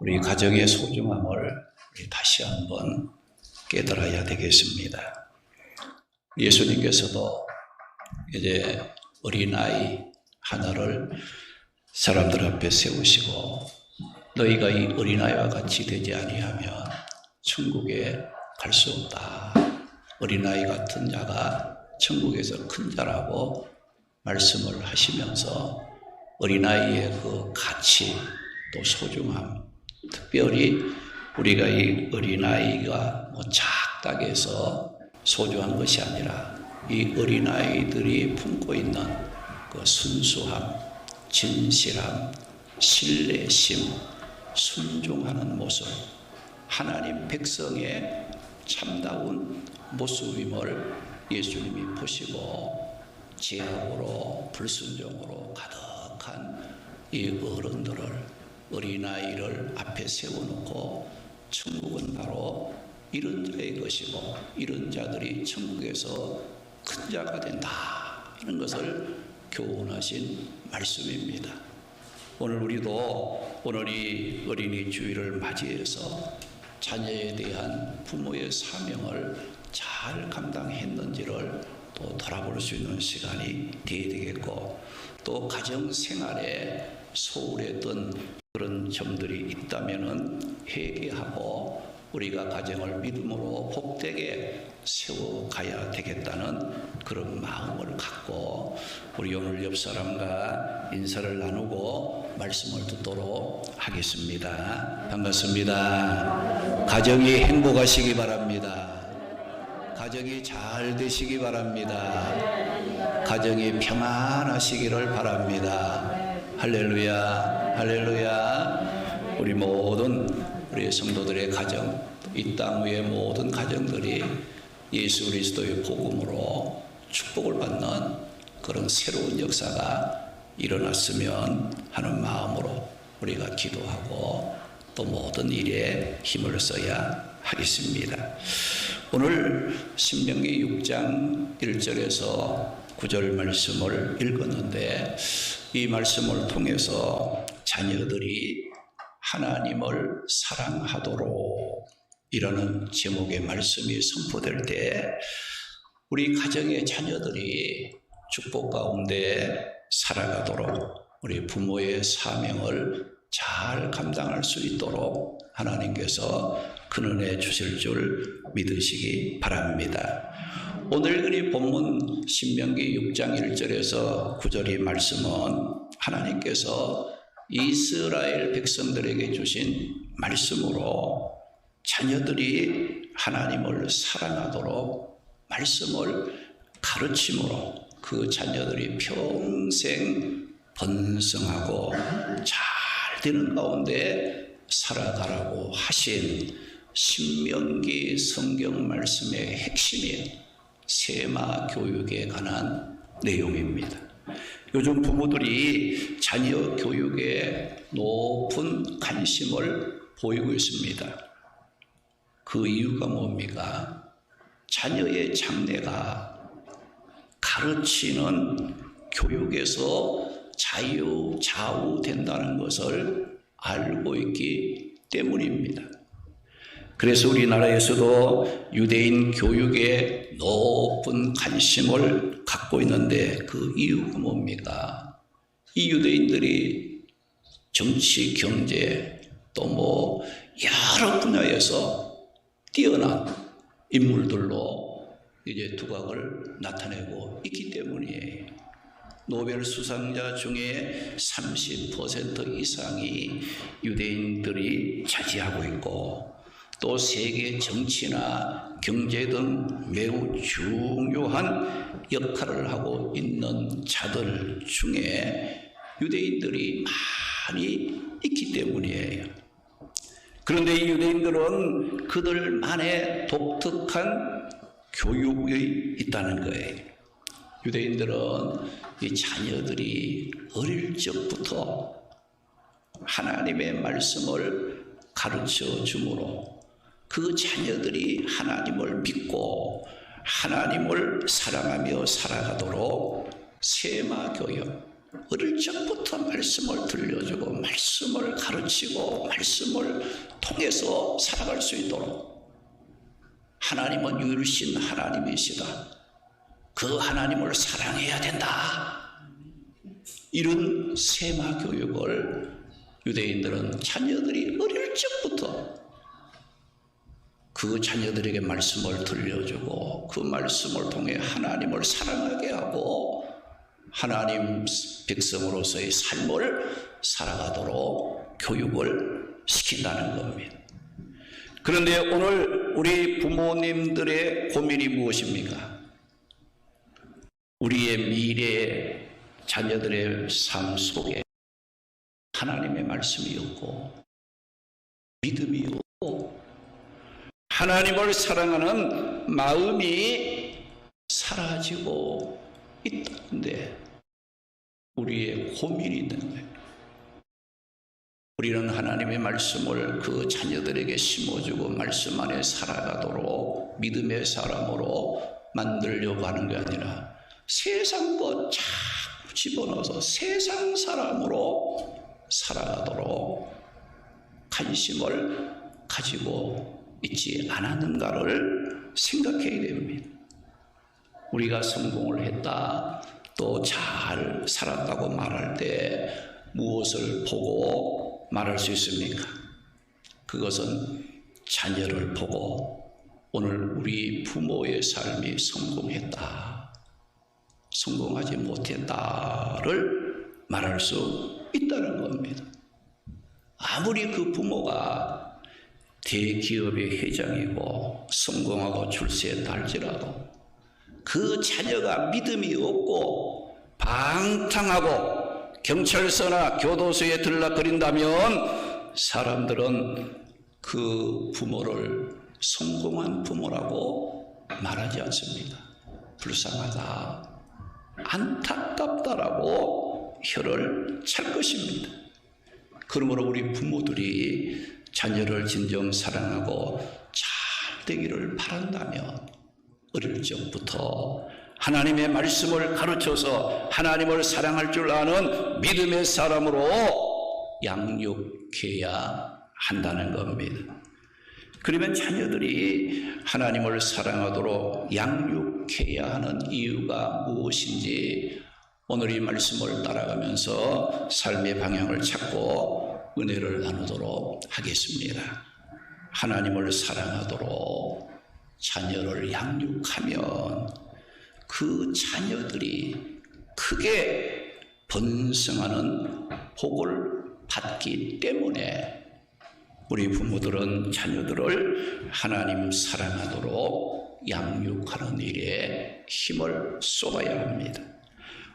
우리 가정의 소중함을 다시 한번 깨달아야 되겠습니다. 예수님께서도 이제 어린아이 하나를 사람들 앞에 세우시고 너희가 이 어린아이와 같이 되지 아니하면 천국에 갈 수 없다. 어린아이 같은 자가 천국에서 큰 자라고 말씀을 하시면서 어린아이의 그 가치 또 소중함, 특별히 우리가 이 어린아이가 작다고 해서 소중한 것이 아니라 이 어린아이들이 품고 있는 그 순수함, 진실함, 신뢰심, 순종하는 모습, 하나님 백성의 참다운 모습임을 예수님이 보시고 죄악으로 불순종으로 가득한 이 어른들을, 어린아이를 앞에 세워놓고 천국은 바로 이런 자의 것이고 이런 자들이 천국에서 큰 자가 된다 하는 것을 교훈하신 말씀입니다. 오늘 우리도 오늘 이 어린이 주일을 맞이해서 자녀에 대한 부모의 사명을 잘 감당했는지를 또 돌아볼 수 있는 시간이 되어야 되겠고, 또 가정생활에 소홀했던 그런 점들이 있다면 회개하고 우리가 가정을 믿음으로 복되게 세워가야 되겠다는 그런 마음을 갖고 우리 오늘 옆 사람과 인사를 나누고 말씀을 듣도록 하겠습니다. 반갑습니다. 가정이 행복하시기 바랍니다. 가정이 잘 되시기 바랍니다. 가정이 평안하시기를 바랍니다. 할렐루야, 할렐루야. 우리 모든 우리 성도들의 가정, 이 땅 위의 모든 가정들이 예수 그리스도의 복음으로 축복을 받는 그런 새로운 역사가 일어났으면 하는 마음으로 우리가 기도하고 또 모든 일에 힘을 써야 하겠습니다. 오늘 신명기 6장 1절에서 9절 말씀을 읽었는데, 이 말씀을 통해서 자녀들이 하나님을 사랑하도록 이라는 제목의 말씀이 선포될 때 우리 가정의 자녀들이 축복 가운데 살아가도록 우리 부모의 사명을 잘 감당할 수 있도록 하나님께서 큰 은혜 주실 줄 믿으시기 바랍니다. 오늘 우리 본문 신명기 6장 1절에서 9절의 말씀은 하나님께서 이스라엘 백성들에게 주신 말씀으로 자녀들이 하나님을 사랑하도록 말씀을 가르침으로 그 자녀들이 평생 번성하고 잘 되는 가운데 살아가라고 하신 신명기 성경 말씀의 핵심인 세마 교육에 관한 내용입니다. 요즘 부모들이 자녀 교육에 높은 관심을 보이고 있습니다. 그 이유가 뭡니까? 자녀의 장래가 가르치는 교육에서 좌우된다는 것을 알고 있기 때문입니다. 그래서 우리나라에서도 유대인 교육에 높은 관심을 갖고 있는데 그 이유가 뭡니까? 이 유대인들이 정치, 경제 또 여러 분야에서 뛰어난 인물들로 이제 두각을 나타내고 있기 때문이에요. 노벨 수상자 중에 30% 이상이 유대인들이 차지하고 있고, 또 세계 정치나 경제 등 매우 중요한 역할을 하고 있는 자들 중에 유대인들이 많이 있기 때문이에요. 그런데 이 유대인들은 그들만의 독특한 교육이 있다는 거예요. 유대인들은 이 자녀들이 어릴 적부터 하나님의 말씀을 가르쳐 주므로 그 자녀들이 하나님을 믿고 하나님을 사랑하며 살아가도록 세마 교육, 어릴 적부터 말씀을 들려주고 말씀을 가르치고 말씀을 통해서 살아갈 수 있도록, 하나님은 유일신 하나님이시다, 그 하나님을 사랑해야 된다, 이런 세마 교육을 유대인들은 자녀들이 어릴 적부터 그 자녀들에게 말씀을 들려주고 그 말씀을 통해 하나님을 사랑하게 하고 하나님 백성으로서의 삶을 살아가도록 교육을 시킨다는 겁니다. 그런데 오늘 우리 부모님들의 고민이 무엇입니까? 우리의 미래 자녀들의 삶 속에 하나님의 말씀이 없고 믿음이 없고 하나님을 사랑하는 마음이 사라지고 있다는데 우리의 고민이 있는 거예요. 우리는 하나님의 말씀을 그 자녀들에게 심어주고 말씀 안에 살아가도록 믿음의 사람으로 만들려고 하는 게 아니라 세상 것 자꾸 집어넣어서 세상 사람으로 살아가도록 관심을 가지고 있지 않았는가를 생각해야 됩니다. 우리가 성공을 했다, 또 잘 살았다고 말할 때 무엇을 보고 말할 수 있습니까? 그것은 자녀를 보고 오늘 우리 부모의 삶이 성공했다, 성공하지 못했다를 말할 수 있다는 겁니다. 아무리 그 부모가 대기업의 회장이고 성공하고 출세했다 할지라도 그 자녀가 믿음이 없고 방탕하고 경찰서나 교도소에 들락거린다면 사람들은 그 부모를 성공한 부모라고 말하지 않습니다. 불쌍하다, 안타깝다라고 혀를 찰 것입니다. 그러므로 우리 부모들이 자녀를 진정 사랑하고 잘 되기를 바란다면 어릴 적부터 하나님의 말씀을 가르쳐서 하나님을 사랑할 줄 아는 믿음의 사람으로 양육해야 한다는 겁니다. 그러면 자녀들이 하나님을 사랑하도록 양육해야 하는 이유가 무엇인지 오늘 이 말씀을 따라가면서 삶의 방향을 찾고 은혜를 나누도록 하겠습니다. 하나님을 사랑하도록 자녀를 양육하면 그 자녀들이 크게 번성하는 복을 받기 때문에 우리 부모들은 자녀들을 하나님 사랑하도록 양육하는 일에 힘을 쏟아야 합니다.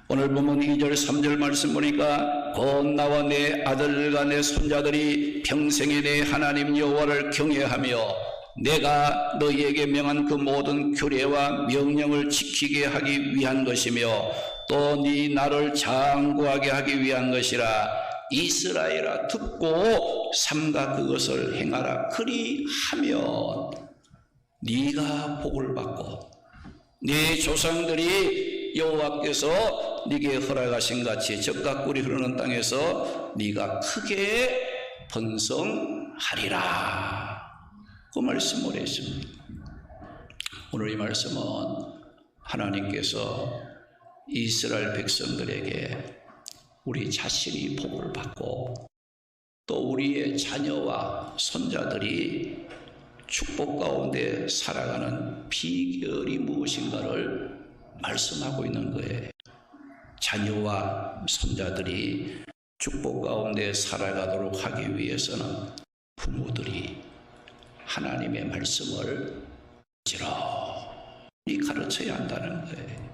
오늘 보면 2절 3절 말씀 보니까 곧 나와 내 아들과 내 손자들이 평생에 내 하나님 여호와를 경외하며 내가 너희에게 명한 그 모든 규례와 명령을 지키게 하기 위한 것이며 또 네 나를 장구하게 하기 위한 것이라. 이스라엘아 듣고 삼가 그것을 행하라. 그리하면 네가 복을 받고 네 조상들이 여호와께서 네게 허락하신 같이 젖과 꿀이 흐르는 땅에서 네가 크게 번성하리라. 그 말씀을 했습니다. 오늘 이 말씀은 하나님께서 이스라엘 백성들에게 우리 자신이 복을 받고 또 우리의 자녀와 손자들이 축복 가운데 살아가는 비결이 무엇인가를 말씀하고 있는 거예요. 자녀와 손자들이 축복 가운데 살아가도록 하기 위해서는 부모들이 하나님의 말씀을 지렁이 가르쳐야 한다는 거예요.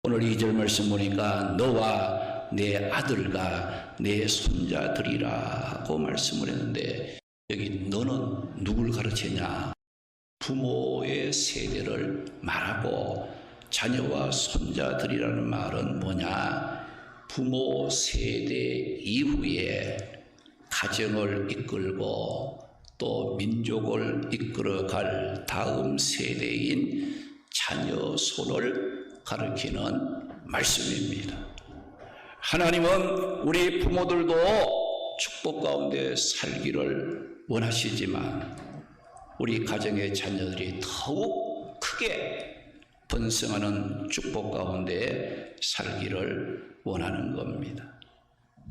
오늘 2절 말씀 보니까 너와 내 아들과 내 손자들이라고 말씀을 했는데 여기 너는 누굴 가르치냐? 부모의 세대를 말하고 자녀와 손자들이라는 말은 뭐냐? 부모 세대 이후에 가정을 이끌고 또 민족을 이끌어갈 다음 세대인 자녀 손을 가르치는 말씀입니다. 하나님은 우리 부모들도 축복 가운데 살기를 원하시지만 우리 가정의 자녀들이 더욱 크게 번성하는 축복 가운데 살기를 원하는 겁니다.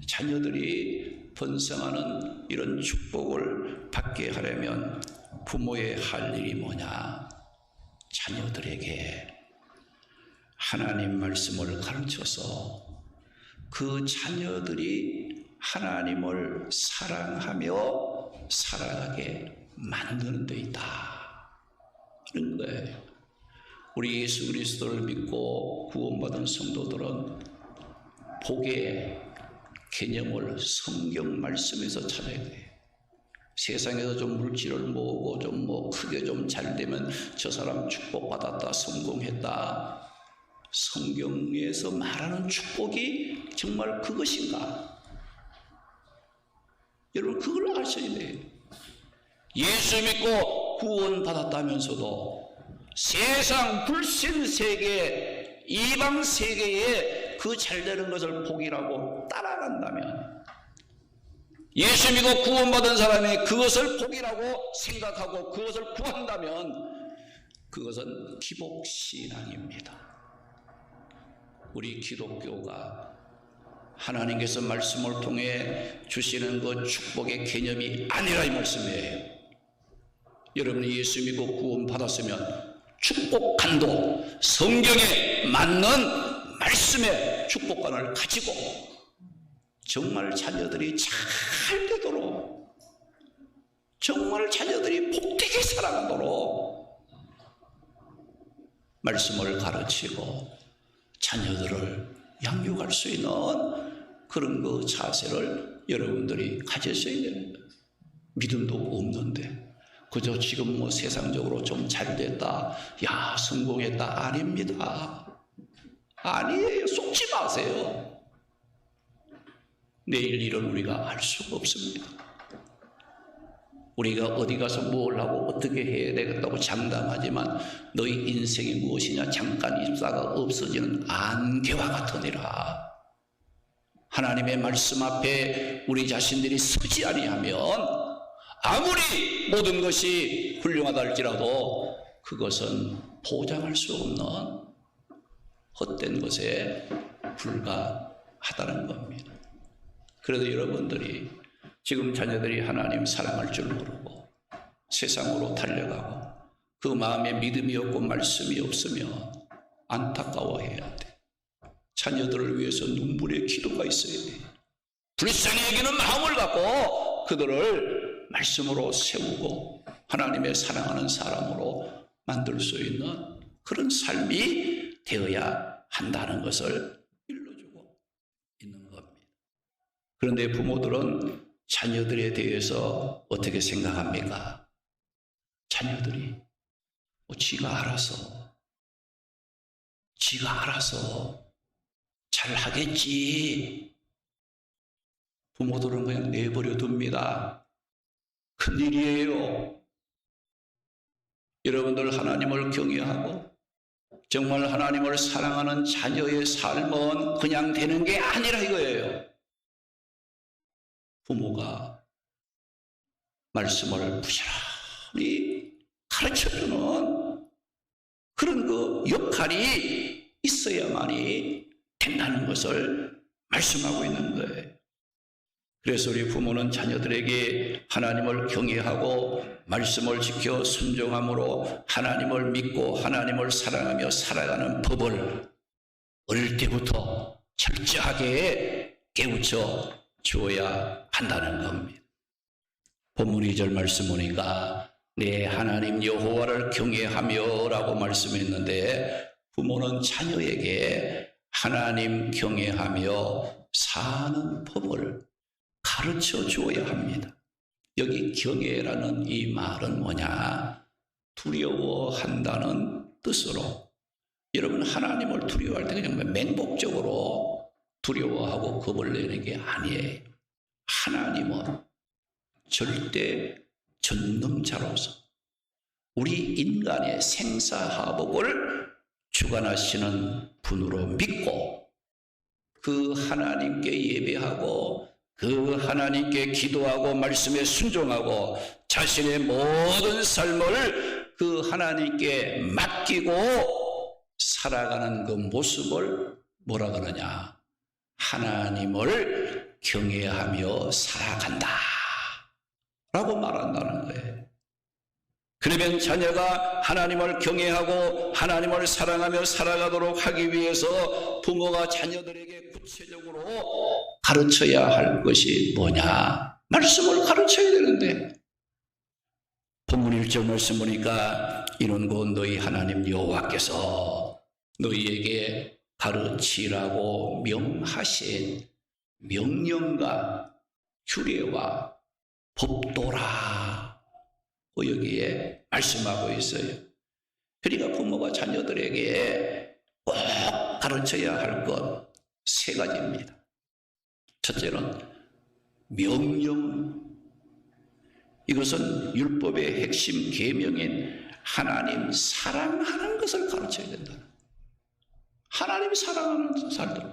자녀들이 번성하는 이런 축복을 받게 하려면 부모의 할 일이 뭐냐? 자녀들에게 하나님 말씀을 가르쳐서 그 자녀들이 하나님을 사랑하며 살아가게 만드는 데 있다. 그런 거예요. 우리 예수 그리스도를 믿고 구원받은 성도들은 복의 개념을 성경 말씀에서 찾아야 돼요. 세상에서 좀 물질을 모으고 좀 크게 좀 잘 되면 저 사람 축복받았다, 성공했다. 성경에서 말하는 축복이 정말 그것인가? 여러분 그걸 아셔야 돼요. 예수 믿고 구원받았다면서도 세상 불신 세계, 이방 세계에 그 잘되는 것을 복이라고 따라간다면, 예수 믿고 구원받은 사람이 그것을 복이라고 생각하고 그것을 구한다면 그것은 기복신앙입니다. 우리 기독교가 하나님께서 말씀을 통해 주시는 그 축복의 개념이 아니라 이 말씀이에요. 여러분이 예수 믿고 구원받았으면 축복관도 성경에 맞는 말씀의 축복관을 가지고 정말 자녀들이 잘 되도록, 정말 자녀들이 복되게 살아가도록 말씀을 가르치고 자녀들을 양육할 수 있는 그런 그 자세를 여러분들이 가졌어야 됩니다. 믿음도 없는데 그저 지금 세상적으로 좀 잘됐다, 야 성공했다, 아닙니다. 아니에요. 속지 마세요. 내일 일은 우리가 알 수가 없습니다. 우리가 어디 가서 뭘 하고 어떻게 해야 되겠다고 장담하지만 너희 인생이 무엇이냐, 잠깐 입사가 없어지는 안개와 같으니라. 하나님의 말씀 앞에 우리 자신들이 서지 아니하면 아무리 모든 것이 훌륭하다 할지라도 그것은 보장할 수 없는 헛된 것에 불과하다는 겁니다. 그래도 여러분들이 지금 자녀들이 하나님 사랑할 줄 모르고 세상으로 달려가고 그 마음에 믿음이 없고 말씀이 없으면 안타까워해야 돼. 자녀들을 위해서 눈물의 기도가 있어야 돼. 불쌍히 여기는 마음을 갖고 그들을 말씀으로 세우고 하나님의 사랑하는 사람으로 만들 수 있는 그런 삶이 되어야 한다는 것을 일러주고 있는 겁니다. 그런데 부모들은 자녀들에 대해서 어떻게 생각합니까? 자녀들이 지가 알아서 잘 하겠지. 부모들은 그냥 내버려 둡니다. 큰일이에요. 여러분들 하나님을 경외하고 정말 하나님을 사랑하는 자녀의 삶은 그냥 되는 게 아니라 이거예요. 부모가 말씀을 부지런히 가르쳐주는 그런 그 역할이 있어야만이 된다는 것을 말씀하고 있는 거예요. 그래서 우리 부모는 자녀들에게 하나님을 경외하고 말씀을 지켜 순종함으로 하나님을 믿고 하나님을 사랑하며 살아가는 법을 어릴 때부터 철저하게 깨우쳐 주어야 한다는 겁니다. 본문 2절 말씀 보니까 내 하나님 여호와를 경외하며 라고 말씀했는데 부모는 자녀에게 하나님 경외하며 사는 법을 가르쳐 주어야 합니다. 여기 경외라는 이 말은 뭐냐? 두려워한다는 뜻으로, 여러분 하나님을 두려워할 때 그냥 맹목적으로 두려워하고 겁을 내는 게 아니에요. 하나님은 절대 전능자로서 우리 인간의 생사화복을 주관하시는 분으로 믿고 그 하나님께 예배하고 그 하나님께 기도하고 말씀에 순종하고 자신의 모든 삶을 그 하나님께 맡기고 살아가는 그 모습을 뭐라 그러냐? 하나님을 경외하며 살아간다 라고 말한다는 거예요. 그러면 자녀가 하나님을 경외하고 하나님을 사랑하며 살아가도록 하기 위해서 부모가 자녀들에게 구체적으로 가르쳐야 할 것이 뭐냐? 말씀을 가르쳐야 되는데 본문 1절 말씀 보니까 이는 곧 너희 하나님 여호와께서 너희에게 가르치라고 명하신 명령과 규례와 법도라 여기에 말씀하고 있어요. 그러니까 부모가 자녀들에게 꼭 가르쳐야 할 것 세 가지입니다. 첫째는 명령. 이것은 율법의 핵심 계명인 하나님 사랑하는 것을 가르쳐야 된다. 하나님 사랑하는 살들.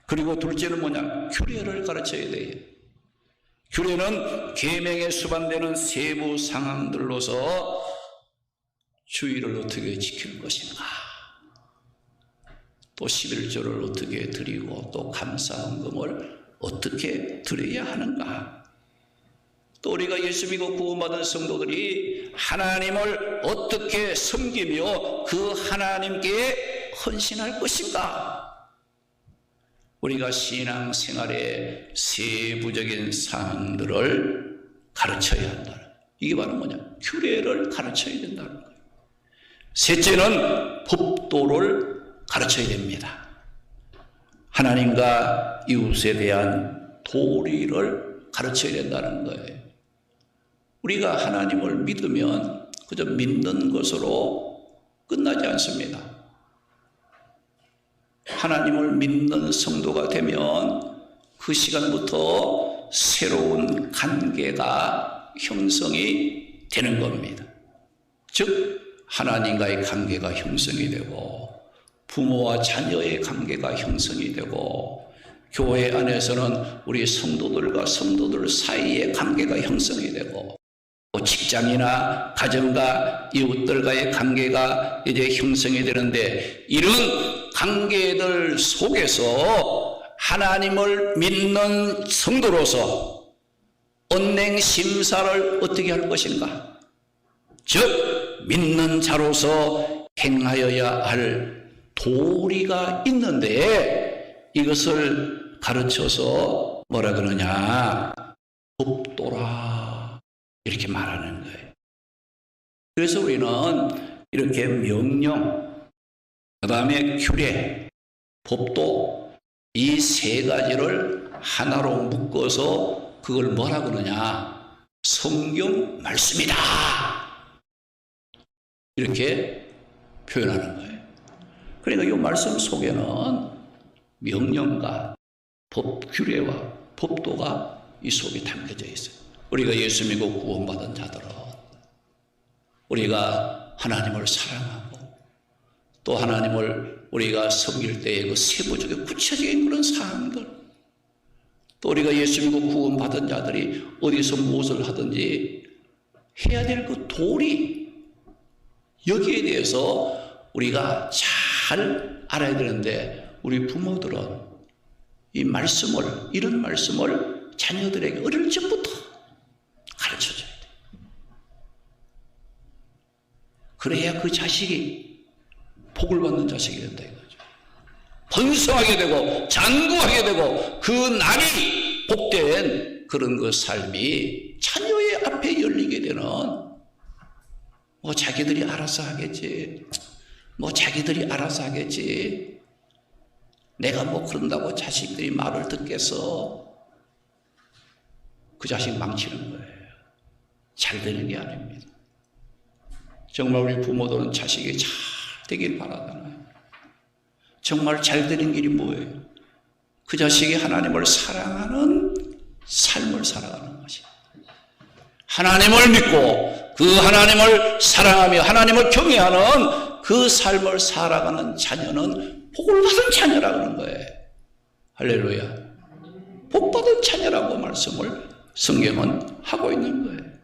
그리고 둘째는 뭐냐? 규례를 가르쳐야 돼요. 규례는 계명에 수반되는 세부 상황들로서 주의를 어떻게 지킬 것인가, 또 11조를 어떻게 드리고 또 감사헌금을 어떻게 드려야 하는가, 또 우리가 예수 믿고 구원받은 성도들이 하나님을 어떻게 섬기며 그 하나님께 헌신할 것인가, 우리가 신앙생활의 세부적인 사항들을 가르쳐야 한다. 이게 바로 뭐냐? 규례를 가르쳐야 된다는 거예요. 셋째는 법도를 가르쳐야 됩니다. 하나님과 이웃에 대한 도리를 가르쳐야 된다는 거예요. 우리가 하나님을 믿으면 그저 믿는 것으로 끝나지 않습니다. 하나님을 믿는 성도가 되면 그 시간부터 새로운 관계가 형성이 되는 겁니다. 즉 하나님과의 관계가 형성이 되고 부모와 자녀의 관계가 형성이 되고 교회 안에서는 우리 성도들과 성도들 사이의 관계가 형성이 되고 또 직장이나 가정과 이웃들과의 관계가 이제 형성이 되는데, 이런 관계들 속에서 하나님을 믿는 성도로서 언행 심사를 어떻게 할 것인가, 즉 믿는 자로서 행하여야 할 도리가 있는데 이것을 가르쳐서 뭐라 그러냐? 법도라 이렇게 말하는 거예요. 그래서 우리는 이렇게 명령, 그 다음에 규례, 법도, 이 세 가지를 하나로 묶어서 그걸 뭐라 그러냐? 성경 말씀이다 이렇게 표현하는 거예요. 그러니까 이 말씀 속에는 명령과 법, 규례와 법도가 이 속에 담겨져 있어요. 우리가 예수 믿고 구원받은 자들은 우리가 하나님을 사랑하고 또 하나님을 우리가 섬길 때의 그 세부적인 구체적인 그런 사항들, 또 우리가 예수 믿고 구원받은 자들이 어디서 무엇을 하든지 해야 될 그 도리, 여기에 대해서 우리가 잘 알아야 되는데 우리 부모들은 이 말씀을, 이런 말씀을 자녀들에게 어릴 적부터 가르쳐줘야 돼. 그래야 그 자식이 복을 받는 자식이 된다 이거죠. 번성하게 되고 장구하게 되고 그 날이 복된 그런 그 삶이 자녀의 앞에 열리게 되는, 뭐 자기들이 알아서 하겠지, 뭐 자기들이 알아서 하겠지, 내가 뭐 그런다고 자식들이 말을 듣겠어. 그 자식 망치는 거예요. 잘 되는 게 아닙니다. 정말 우리 부모들은 자식이 잘 되길 바라잖아요. 정말 잘 되는 길이 뭐예요? 그 자식이 하나님을 사랑하는 삶을 살아가는 것이에요. 하나님을 믿고 그 하나님을 사랑하며 하나님을 경외하는 그 삶을 살아가는 자녀는 복을 받은 자녀라 그런 거예요. 할렐루야. 복 받은 자녀라고 말씀을 성경은 하고 있는 거예요.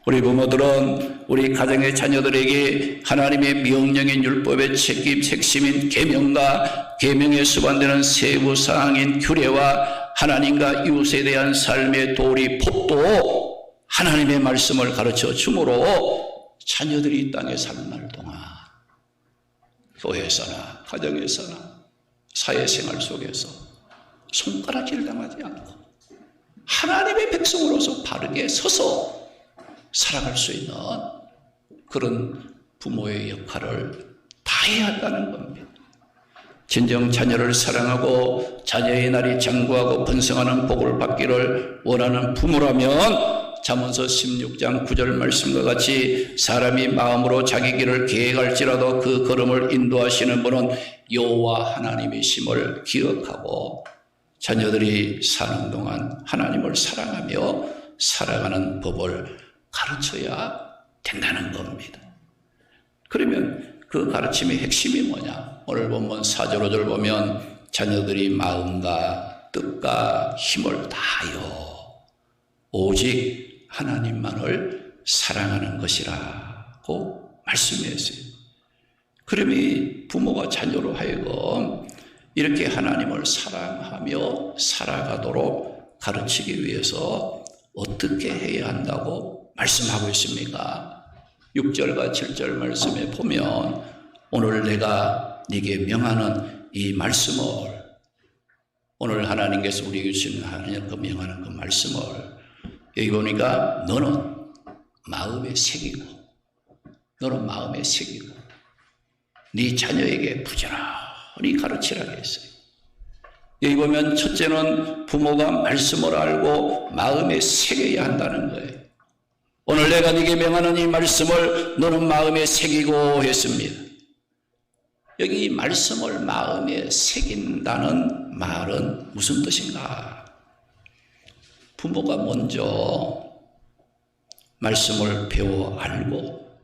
우리 부모들은 우리 가정의 자녀들에게 하나님의 명령인 율법의 책임, 핵심인 계명과 계명에 수반되는 세부 사항인 규례와 하나님과 이웃에 대한 삶의 도리, 법도 하나님의 말씀을 가르쳐 주므로 자녀들이 이 땅에 사는 날 동안 교회에서나 가정에서나 사회생활 속에서 손가락질 당하지 않고 하나님의 백성으로서 바르게 서서 살아갈 수 있는 그런 부모의 역할을 다해야 한다는 겁니다. 진정 자녀를 사랑하고 자녀의 날이 장구하고 번성하는 복을 받기를 원하는 부모라면 잠언서 16장 9절 말씀과 같이 사람이 마음으로 자기 길을 계획할지라도 그 걸음을 인도하시는 분은 여호와 하나님이심을 기억하고 자녀들이 사는 동안 하나님을 사랑하며 살아가는 법을 가르쳐야 된다는 겁니다. 그러면 그 가르침의 핵심이 뭐냐? 오늘 본문 4절 5절 보면 자녀들이 마음과 뜻과 힘을 다하여 오직 하나님만을 사랑하는 것이라고 말씀했어요. 그러면 이 부모가 자녀로 하여금 이렇게 하나님을 사랑하며 살아가도록 가르치기 위해서 어떻게 해야 한다고 말씀하고 있습니까? 6절과 7절 말씀에 보면 오늘 내가 네게 명하는 이 말씀을 오늘 하나님께서 우리에게 주신 하나님 그 명하는 그 말씀을 여기 보니까 너는 마음에 새기고 네 자녀에게 부지런히 가르치라고 했어요. 여기 보면 첫째는 부모가 말씀을 알고 마음에 새겨야 한다는 거예요. 오늘 내가 네게 명하는 이 말씀을 너는 마음에 새기고 했습니다. 여기 이 말씀을 마음에 새긴다는 말은 무슨 뜻인가? 부모가 먼저 말씀을 배워 알고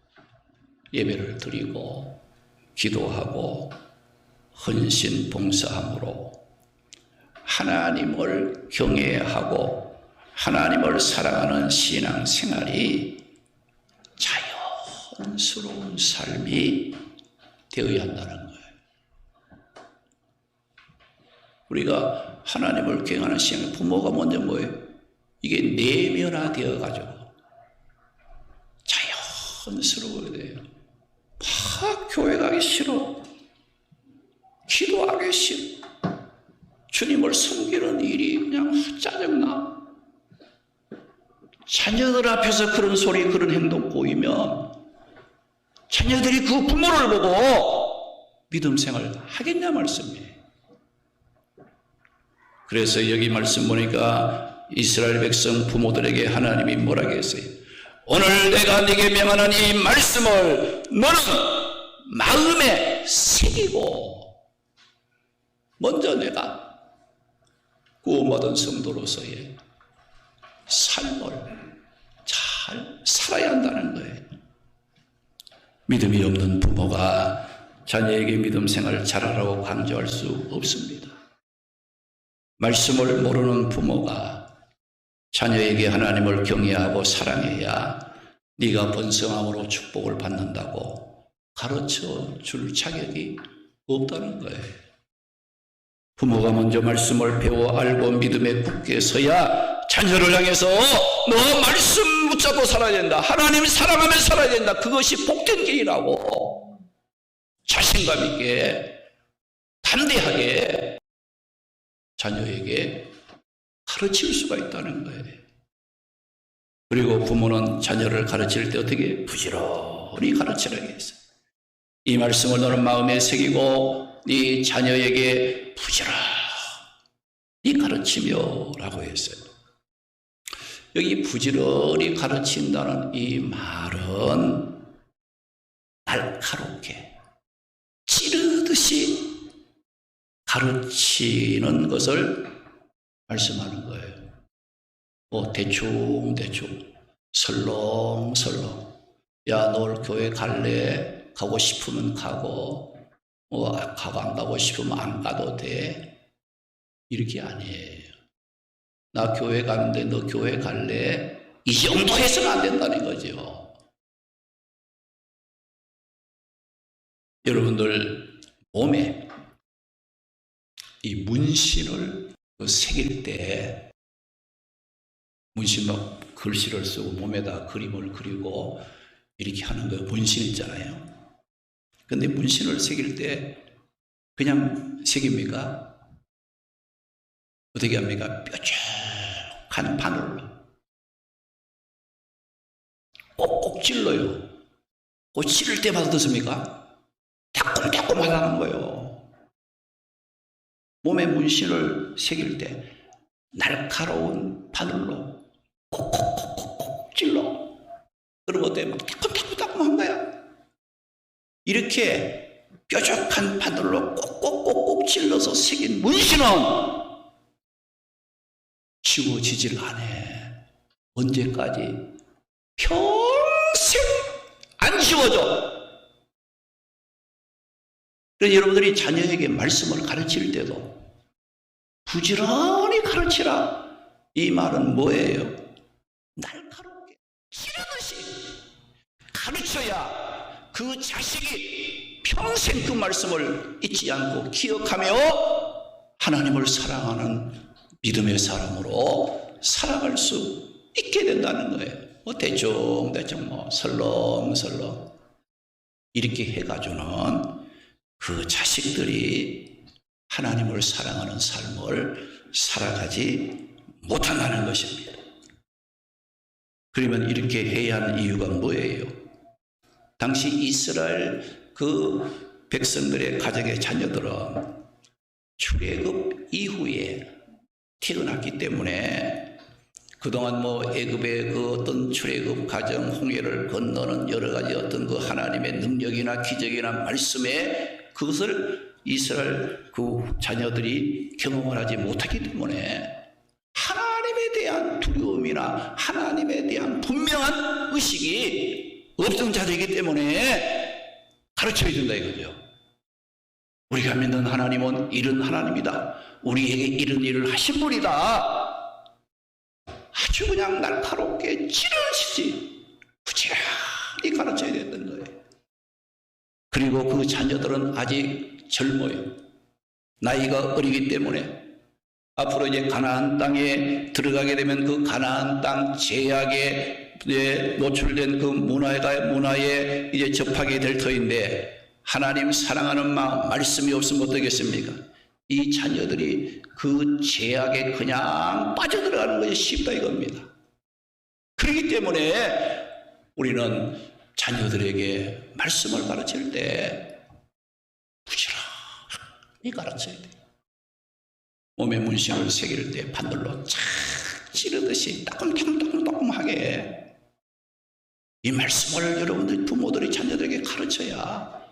예배를 드리고 기도하고 헌신 봉사함으로 하나님을 경외하고 하나님을 사랑하는 신앙생활이 자연스러운 삶이 되어야 한다는 거예요. 우리가 하나님을 경외하는 신앙, 부모가 먼저 뭐예요? 이게 내면화되어 가지고 자연스러워야 돼요. 교회 가기 싫어. 기도하기 싫어. 주님을 섬기는 일이 그냥 짜증나. 자녀들 앞에서 그런 소리, 그런 행동 보이면 자녀들이 그 부모를 보고 믿음 생활 하겠냐 말씀이에요. 그래서 여기 말씀 보니까 이스라엘 백성 부모들에게 하나님이 뭐라고 했어요? 오늘 내가 네게 명하는 이 말씀을 너는 마음에 새기고 먼저 내가 구원받은 성도로서의 삶을 잘 살아야 한다는 거예요. 믿음이 없는 부모가 자녀에게 믿음 생활을 잘하라고 강조할 수 없습니다. 말씀을 모르는 부모가 자녀에게 하나님을 경외하고 사랑해야 네가 번성함으로 축복을 받는다고 가르쳐 줄 자격이 없다는 거예요. 부모가 먼저 말씀을 배워 알고 믿음에 굳게 서야 자녀를 향해서 너 말씀 붙잡고 살아야 된다. 하나님 사랑하며 살아야 된다. 그것이 복된 길이라고 자신감 있게 담대하게 자녀에게 가르칠 수가 있다는 거예요. 그리고 부모는 자녀를 가르칠 때 어떻게 부지런히 가르치라고 했어요. 이 말씀을 너는 마음에 새기고 네 자녀에게 부지런히 가르치며라고 했어요. 여기 부지런히 가르친다는 이 말은 날카롭게 찌르듯이 가르치는 것을 말씀하는 거예요. 대충 설렁설렁 야, 너 교회 갈래? 가고 싶으면 가고 가고 안 가고 싶으면 안 가도 돼. 이렇게 아니에요. 나 교회 가는데 너 교회 갈래? 이 정도 해서는 안 된다는 거죠. 여러분들 몸에 이 문신을 새길 때 문신 막 글씨를 쓰고 몸에다 그림을 그리고 이렇게 하는 거 문신 있잖아요. 근데 문신을 새길 때 그냥 새깁니까? 어떻게 합니까? 뾰족한 바늘로 꼭꼭 찔러요. 그 찌를 때마다 어떻습니까? 따끔따끔하다는 거예요. 몸에 문신을 새길 때 날카로운 바늘로 콕콕콕콕 찔러. 그러고 어때? 막 따끔따끔한 거야. 이렇게 뾰족한 바늘로 꼭꼭꼭꼭 찔러서 새긴 문신은 지워지질 않아. 언제까지? 평생 안 지워져. 그래서 여러분들이 자녀에게 말씀을 가르칠 때도 부지런히 가르치라. 이 말은 뭐예요? 날카롭게 찌르듯이 가르쳐야 그 자식이 평생 그 말씀을 잊지 않고 기억하며 하나님을 사랑하는 믿음의 사람으로 살아갈 수 있게 된다는 거예요. 대충 설렁설렁 이렇게 해가지고는 그 자식들이 하나님을 사랑하는 삶을 살아가지 못한다는 것입니다. 그러면 이렇게 해야 하는 이유가 뭐예요? 당시 이스라엘 그 백성들의 가정의 자녀들은 출애굽 이후에 태어났기 때문에 그동안 애굽의 그 어떤 출애굽 가정 홍해를 건너는 여러 가지 어떤 그 하나님의 능력이나 기적이나 말씀에 그것을 이스라엘 그 자녀들이 경험을 하지 못하기 때문에 하나님에 대한 두려움이나 하나님에 대한 분명한 의식이 없던 자들이기 때문에 가르쳐야 된다 이거죠. 우리가 믿는 하나님은 이런 하나님이다. 우리에게 이런 일을 하신 분이다. 아주 그냥 날카롭게 찌르시지 부지런히 가르쳐야 됐던 거예요. 그리고 그 자녀들은 아직 젊어요. 나이가 어리기 때문에 앞으로 이제 가나안 땅에 들어가게 되면 그 가나안 땅 제약에 노출된 그 문화에 이제 접하게 될 터인데 하나님 사랑하는 마음, 말씀이 없으면 어떻겠습니까? 이 자녀들이 그 제약에 그냥 빠져들어가는 것이 쉽다 이겁니다. 그렇기 때문에 우리는 자녀들에게 말씀을 가르칠 때 부지런히 가르쳐야 돼요. 몸에 문신을 새길 때 바늘로 착 찌르듯이 따끔따끔하게 이 말씀을 여러분들 부모들이 자녀들에게 가르쳐야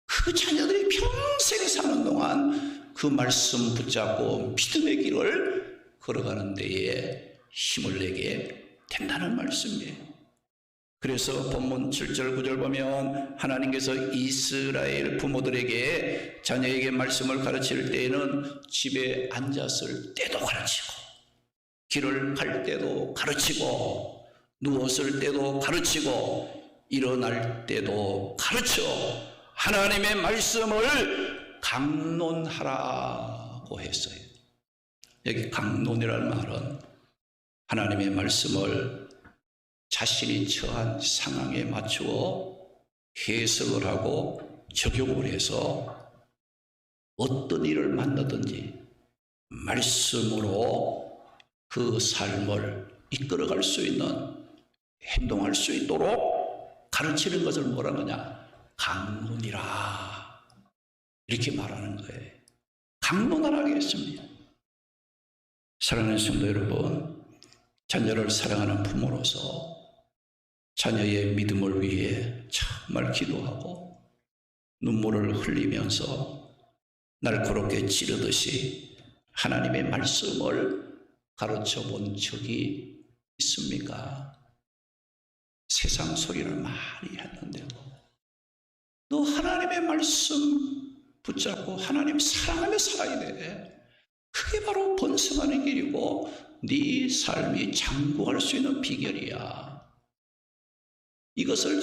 그 자녀들이 평생 사는 동안 그 말씀 붙잡고 믿음의 길을 걸어가는 데에 힘을 내게 된다는 말씀이에요. 그래서 본문 7절 9절 보면 하나님께서 이스라엘 부모들에게 자녀에게 말씀을 가르칠 때에는 집에 앉았을 때도 가르치고 길을 갈 때도 가르치고 누웠을 때도 가르치고 일어날 때도 가르쳐 하나님의 말씀을 강론하라고 했어요. 여기 강론이라는 말은 하나님의 말씀을 자신이 처한 상황에 맞추어 해석을 하고 적용을 해서 어떤 일을 만나든지 말씀으로 그 삶을 이끌어갈 수 있는 행동할 수 있도록 가르치는 것을 뭐라 하냐? 강론이라 이렇게 말하는 거예요. 강론하라고 했습니다. 사랑하는 성도 여러분, 자녀를 사랑하는 부모로서 자녀의 믿음을 위해 정말 기도하고 눈물을 흘리면서 날카롭게 찌르듯이 하나님의 말씀을 가르쳐 본 적이 있습니까? 세상 소리를 많이 했는데도 너 하나님의 말씀 붙잡고 하나님 사랑하며 살아야 돼. 그게 바로 번성하는 길이고 네 삶이 장구할 수 있는 비결이야. 이것을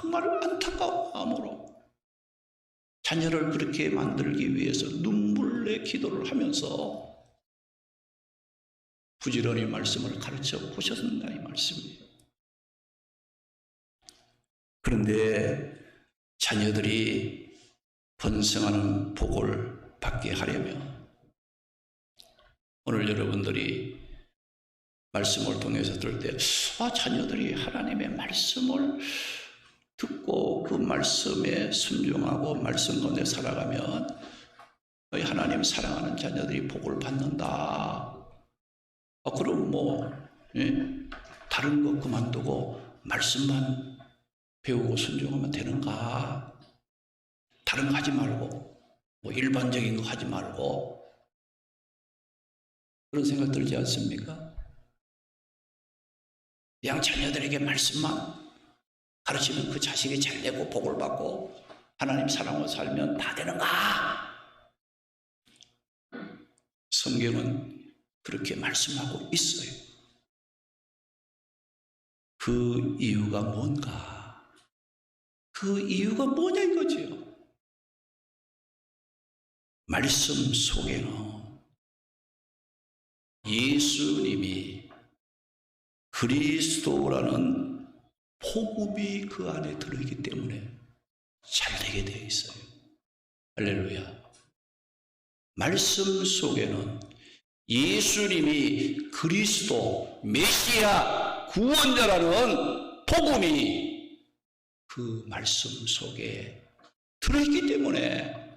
정말 안타까운 마음으로 자녀를 그렇게 만들기 위해서 눈물 내 기도를 하면서 부지런히 말씀을 가르쳐 보셨는가 이 말씀이에요. 그런데 자녀들이 번성하는 복을 받게 하려면 오늘 여러분들이 말씀을 통해서 들을 때 자녀들이 하나님의 말씀을 듣고 그 말씀에 순종하고 말씀 가운데 살아가면 하나님 사랑하는 자녀들이 복을 받는다. 그럼 다른 거 그만두고 말씀만 배우고 순종하면 되는가? 다른 거 하지 말고 일반적인 거 하지 말고 그런 생각 들지 않습니까? 그냥 자녀들에게 말씀만 가르치면 그 자식이 잘 되고 복을 받고 하나님 사랑으로 살면 다 되는가? 성경은 그렇게 말씀하고 있어요. 그 이유가 뭔가? 그 이유가 뭐냐 이거지요. 말씀 속에는 예수님이 그리스도라는 복음이 그 안에 들어있기 때문에 잘 되게 되어 있어요. 할렐루야. 말씀 속에는 예수님이 그리스도, 메시아, 구원자라는 복음이 그 말씀 속에 들어있기 때문에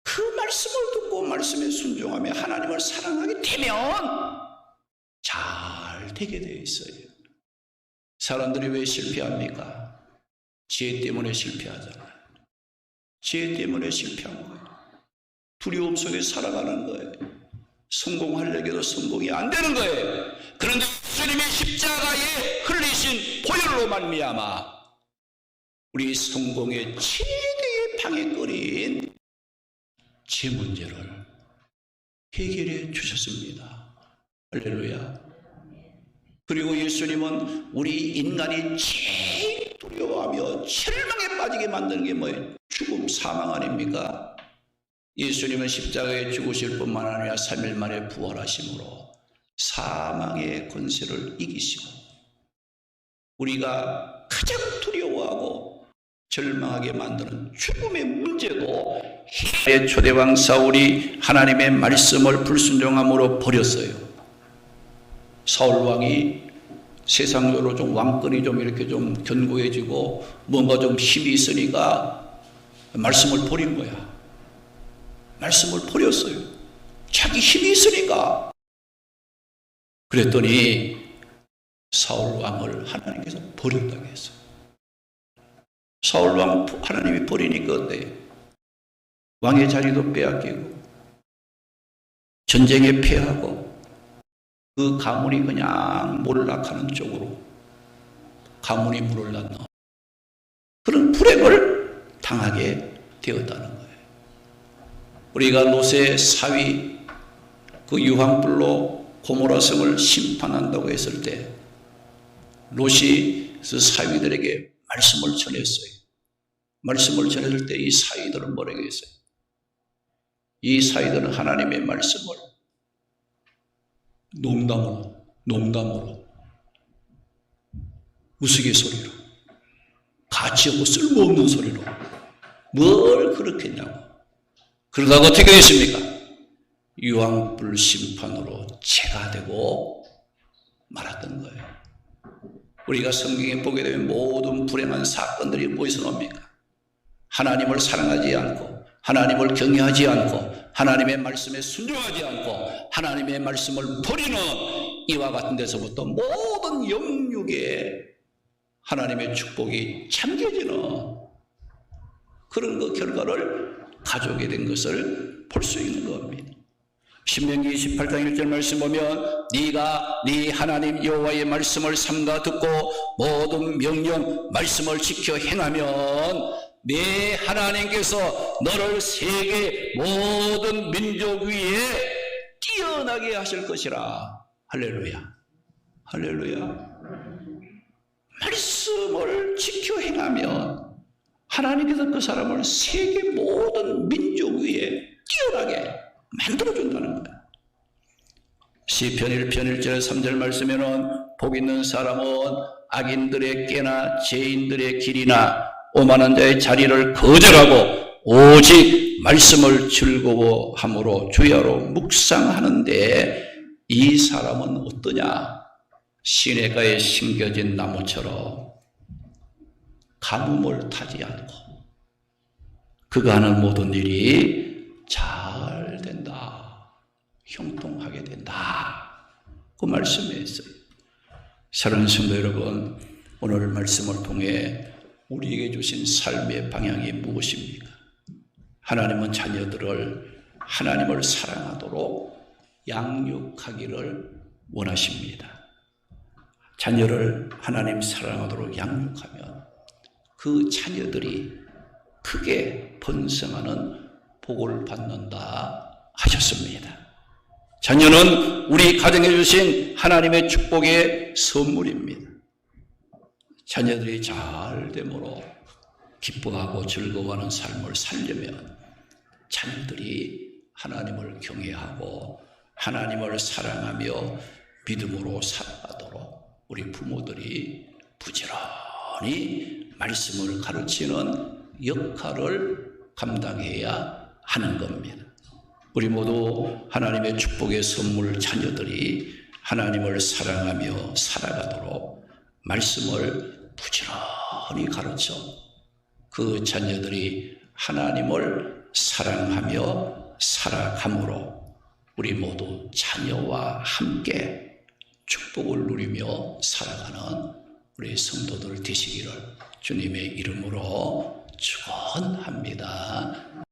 그 말씀을 듣고 말씀에 순종하며 하나님을 사랑하게 되면 잘 되게 되어 있어요. 사람들이 왜 실패합니까? 죄 때문에 실패하잖아요. 죄 때문에 실패한 거예요. 두려움 속에 살아가는 거예요. 성공하려고 해도 성공이 안 되는 거예요. 그런데 예수님의 십자가에 흘리신 보혈로 말미암아 우리 성공의 최대의 방해거리인 제 문제를 해결해 주셨습니다. 할렐루야. 그리고 예수님은 우리 인간이 제일 두려워하며 절망에 빠지게 만드는 게 뭐예요? 죽음, 사망 아닙니까? 예수님은 십자가에 죽으실 뿐만 아니라 3일 만에 부활하심으로 사망의 권세를 이기시고 우리가 가장 두려워하고 절망하게 만드는 죽음의 문제도 의 초대왕 사울이 하나님의 말씀을 불순종함으로 버렸어요. 사울왕이 세상적으로 좀 왕권이 좀 이렇게 좀 견고해지고 뭔가 좀 힘이 있으니까 말씀을 버린 거야. 말씀을 버렸어요. 자기 힘이 있으니까. 그랬더니 사울왕을 하나님께서 버렸다고 했어요. 사울왕 하나님이 버리니까 어때요? 왕의 자리도 빼앗기고 전쟁에 패하고 그 가문이 그냥 몰락하는 쪽으로 가문이 물을 낳는 그런 불행을 당하게 되었다는 거예요. 우리가 롯의 사위 그 유황불로 고모라 성을 심판한다고 했을 때 롯이 그 사위들에게 말씀을 전했어요. 말씀을 전했을 때 이 사위들은 뭐라고 했어요? 이 사위들은 하나님의 말씀을 농담으로 우스갯소리로 가치없고 쓸모없는 소리로 뭘 그렇게 했냐고. 그러다가 어떻게 됐습니까? 유황불 심판으로 죄가 되고 말았던 거예요. 우리가 성경에 보게 되면 모든 불행한 사건들이 무엇에서 나옵니까? 하나님을 사랑하지 않고 하나님을 경외하지 않고 하나님의 말씀에 순종하지 않고 하나님의 말씀을 버리는 이와 같은 데서부터 모든 영육에 하나님의 축복이 잠겨지는 그런 그 결과를 가져오게 된 것을 볼 수 있는 겁니다. 신명기 28장 1절 말씀 보면 네가 네 하나님 여호와의 말씀을 삼가 듣고 모든 명령 말씀을 지켜 행하면 내 하나님께서 너를 세계 모든 민족 위에 뛰어나게 하실 것이라. 할렐루야. 할렐루야. 말씀을 지켜 행하면 하나님께서 그 사람을 세계 모든 민족 위에 뛰어나게 만들어준다는 거야. 시편 1편 1절 3절 말씀에는 복 있는 사람은 악인들의 꾀나 죄인들의 길이나 오만한 자의 자리를 거절하고 오직 말씀을 즐거워함으로 주야로 묵상하는데 이 사람은 어떠냐? 시냇가에 심겨진 나무처럼 가뭄을 타지 않고 그가 하는 모든 일이 잘 된다. 형통하게 된다. 그 말씀에 있어요. 사랑하는 성도 여러분, 오늘 말씀을 통해 우리에게 주신 삶의 방향이 무엇입니까? 하나님은 자녀들을 하나님을 사랑하도록 양육하기를 원하십니다. 자녀를 하나님 사랑하도록 양육하면 그 자녀들이 크게 번성하는 복을 받는다 하셨습니다. 자녀는 우리 가정에 주신 하나님의 축복의 선물입니다. 자녀들이 잘 되므로 기뻐하고 즐거워하는 삶을 살려면 자녀들이 하나님을 경외하고 하나님을 사랑하며 믿음으로 살아가도록 우리 부모들이 부지런히 말씀을 가르치는 역할을 감당해야 하는 겁니다. 우리 모두 하나님의 축복의 선물 자녀들이 하나님을 사랑하며 살아가도록 말씀을 부지런히 가르쳐 그 자녀들이 하나님을 사랑하며 살아감으로 우리 모두 자녀와 함께 축복을 누리며 살아가는 우리 성도들 되시기를 주님의 이름으로 축원합니다.